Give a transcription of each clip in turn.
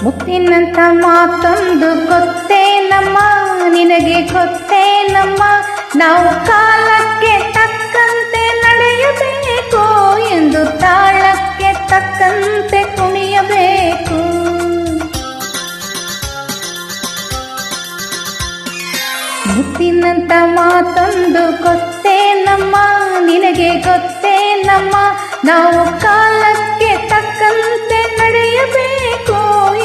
ಮುತ್ತಿನಂತ ಮಾತೊಂದು ಗೊತ್ತೇನಮ್ಮ, ನಿನಗೆ ಗೊತ್ತೇನಮ್ಮ, ನಾವು ಕಾಲಕ್ಕೆ ತಕ್ಕಂತೆ ನಡೆಯಬೇಕು ಎಂದು ತಾಳಕ್ಕೆ ತಕ್ಕಂತೆ ಕುಣಿಯಬೇಕು. ಮುತ್ತಿನಂತ ಮಾತೊಂದು ಗೊತ್ತೇನಮ್ಮ, ನಿನಗೆ ಗೊತ್ತೇನಮ್ಮ, ನಾವು ಕಾಲಕ್ಕೆ ತಕ್ಕಂತೆ ನಡೆಯಬೇಕು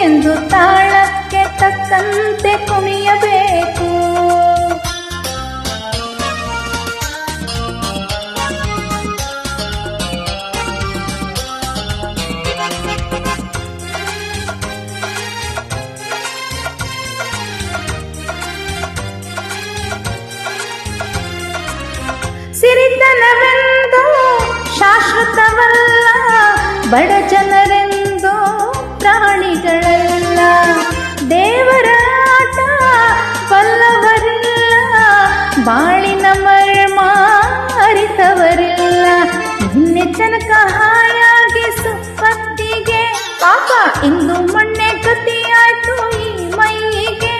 ಎಂದು ತಾಳಕ್ಕೆ ತಕ್ಕಂತೆ ಕುಣಿಯಬೇಕು. ಸಿರಿತನವೆಂದು ಶಾಶ್ವತವಲ್ಲ, ಬಡ ಜನರೆಂದು ಪ್ರಾಣಿಗಳಲ್ಲ, ದೇವರ ಆಟ ಬಲ್ಲವರಿಲ್ಲ, ಬಾಳಿನ ಮರ್ಮ ಅರಿತವರಿಲ್ಲ. ನಿನ್ನೆ ತನಕ ಹಾಯಾಗಿ ಸುಪ್ಪತ್ತಿಗೆ ಪಾಪ ಇಂದು ಮೊನ್ನೆ ಗತಿಯಾಯ್ತು ಈ ಮೈಯಿಗೆ.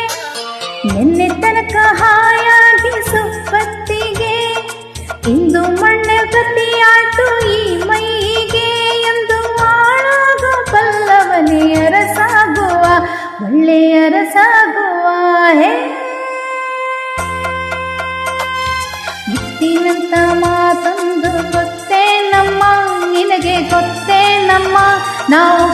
ನಿನ್ನೆ ತನಕ ಹಾಯಾಗಿ ಸುಪ್ಪತ್ತಿಗೆ ಇಂದು ಮೊನ್ನೆ ಗತಿಯಾಯ್ತು ಈ ಮೈಗೆ ಎಂದು ಆಳಾಗ ಬಲ್ಲವನೇ ಅರಸಾಗುವ, ಒಳ್ಳೆಯ ಅರಸಾಗುವ. ಹೇ ಮುತ್ತಿನಂತ ಮಾತೊಂದು ಗೊತ್ತೇನಮ್ಮ, ನಿನಗೆ ಗೊತ್ತೇನಮ್ಮ, ನಾವು